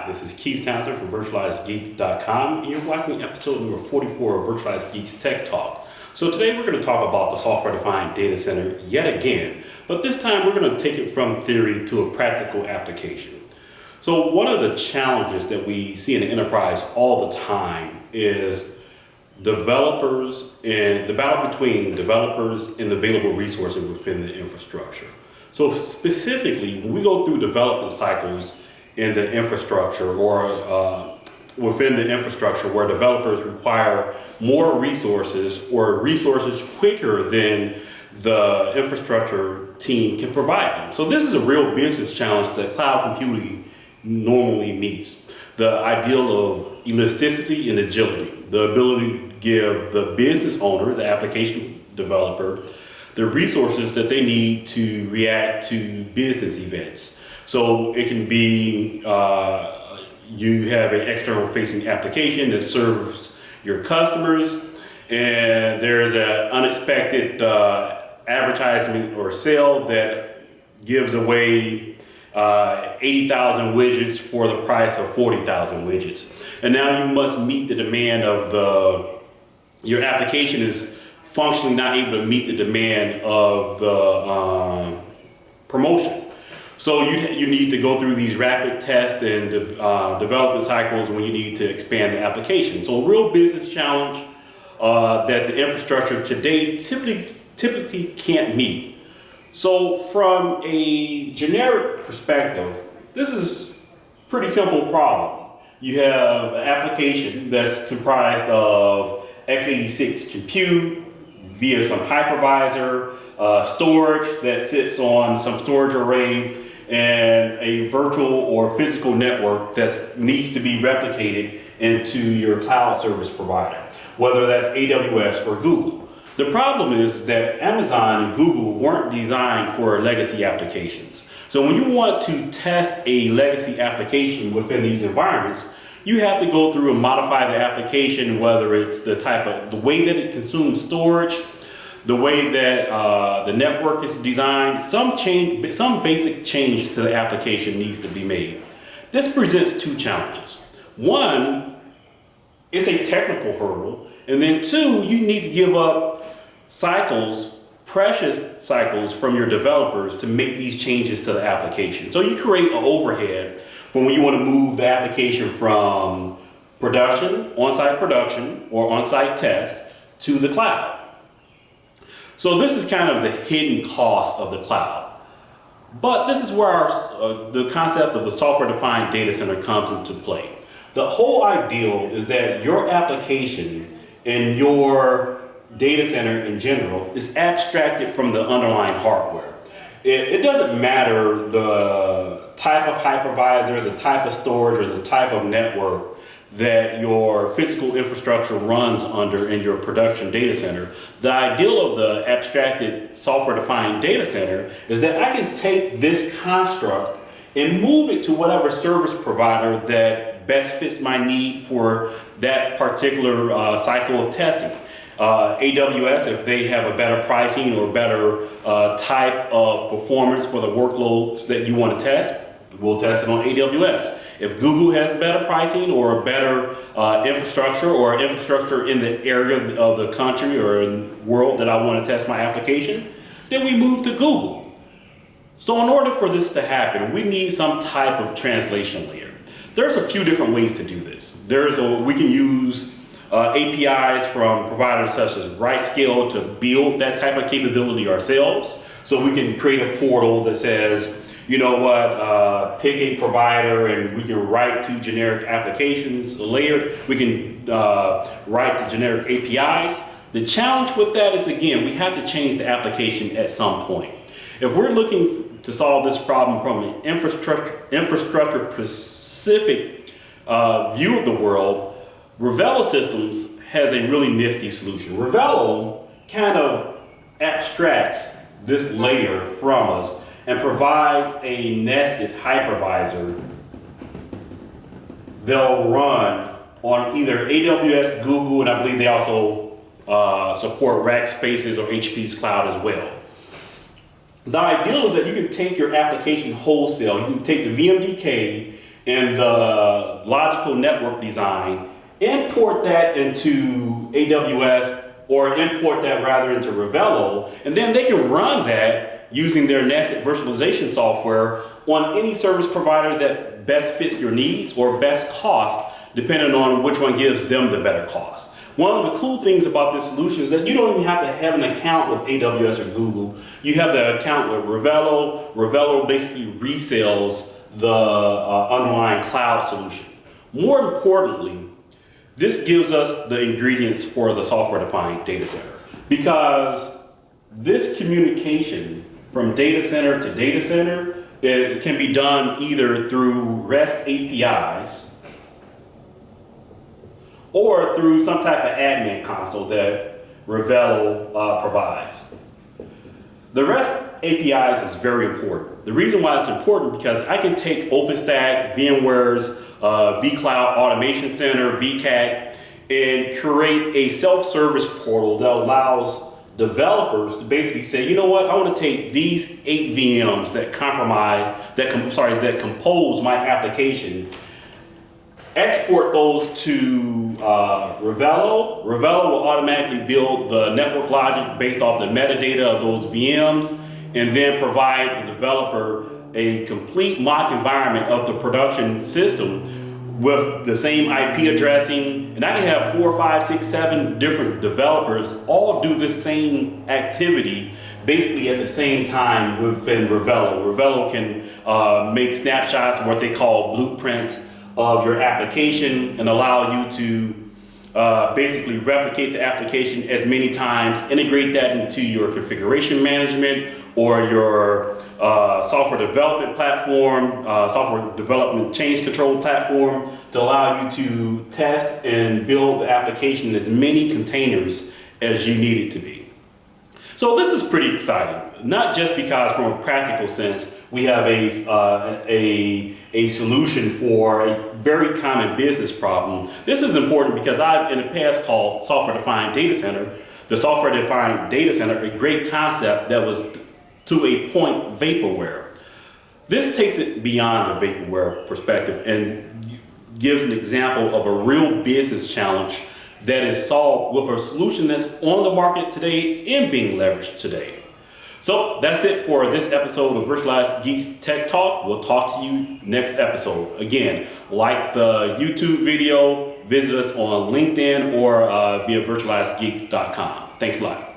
this is Keith Townsend from virtualizedgeeks.com, and you're watching episode number 44 of Virtualized Geeks Tech Talk. So today we're going to talk about the software-defined data center yet again, but this time we're going to take it from theory to a practical application. So one of the challenges that we see in the enterprise all the time is developers and the battle between developers and the available resources within the infrastructure. So specifically, when we go through development cycles in the infrastructure or within the infrastructure where developers require more resources or resources quicker than the infrastructure team can provide them. So this is a real business challenge that cloud computing normally meets. The ideal of elasticity and agility, the ability to give the business owner, the application developer, the resources that they need to react to business events. So it can be you have an external facing application that serves your customers, and there's an unexpected advertisement or sale that gives away 80,000 widgets for the price of 40,000 widgets. And now you must meet the demand of your application is functionally not able to meet the demand of the promotion. So you need to go through these rapid test and development cycles when you need to expand the application. So a real business challenge that the infrastructure today typically can't meet. So from a generic perspective, this is a pretty simple problem. You have an application that's comprised of x86 compute via some hypervisor, storage that sits on some storage array, and a virtual or physical network that needs to be replicated into your cloud service provider, whether that's AWS or Google. The problem is that Amazon and Google weren't designed for legacy applications. So when you want to test a legacy application within these environments, you have to go through and modify the application, whether it's the way that it consumes storage, the way that the network is designed. Some basic change to the application needs to be made. This presents two challenges. One, it's a technical hurdle, and then two, you need to give up precious cycles from your developers to make these changes to the application. So you create an overhead from when you want to move the application from production, on-site production, or on-site test to the cloud. So this is kind of the hidden cost of the cloud. But this is where the concept of the software-defined data center comes into play. The whole ideal is that your application and your data center in general is abstracted from the underlying hardware. It doesn't matter the type of hypervisor, the type of storage, or the type of network that your physical infrastructure runs under in your production data center. The ideal of the abstracted software-defined data center is that I can take this construct and move it to whatever service provider that best fits my need for that particular cycle of testing. AWS, if they have a better pricing or better type of performance for the workloads that you want to test, we'll test it on AWS. If Google has better pricing or better infrastructure or infrastructure in the area of the country or in the world that I want to test my application, then we move to Google. So in order for this to happen, we need some type of translation layer. There's a few different ways to do this. We can use APIs from providers such as RightScale to build that type of capability ourselves. So we can create a portal that says, you know what, pick a provider and we can write to generic applications layer. We can write to generic APIs. The challenge with that is, again, we have to change the application at some point. If we're looking to solve this problem from an infrastructure specific view of the world, Ravello Systems has a really nifty solution. Ravello kind of abstracts this layer from us and provides a nested hypervisor they'll run on either AWS, Google, and I believe they also support Rackspace's or HP's cloud as well. The ideal is that you can take your application wholesale, you can take the VMDK and the logical network design, import that into AWS, or import that rather into Revelo, and then they can run that using their nested virtualization software on any service provider that best fits your needs or best cost, depending on which one gives them the better cost. One of the cool things about this solution is that you don't even have to have an account with AWS or Google. You have the account with Revelo. Revelo basically resells the underlying cloud solution. More importantly, this gives us the ingredients for the software-defined data center, because this communication from data center to data center, it can be done either through REST APIs or through some type of admin console that Revelo provides. The REST APIs is very important. The reason why it's important because I can take OpenStack, VMware's vCloud Automation Center, VCAT, and create a self-service portal that allows developers to basically say, you know what, I want to take these 8 VMs that compose my application, export those to Revelo. Revelo will automatically build the network logic based off the metadata of those VMs, and then provide the developer a complete mock environment of the production system with the same IP addressing. And I can have 4, 5, 6, 7 different developers all do the same activity basically at the same time within Revelo. Revelo can make snapshots, what they call blueprints of your application, and allow you to basically replicate the application as many times, integrate that into your configuration management or your software development platform, software development change control platform, to allow you to test and build the application in as many containers as you need it to be. So this is pretty exciting, not just because from a practical sense, we have a solution for a very common business problem. This is important because I've in the past called software-defined data center, the software-defined data center, a great concept that was to a point vaporware. This takes it beyond the vaporware perspective and gives an example of a real business challenge that is solved with a solution that's on the market today and being leveraged today. So that's it for this episode of Virtualized Geeks Tech Talk. We'll talk to you next episode. Again, like the YouTube video, visit us on LinkedIn or via virtualizedgeek.com. Thanks a lot.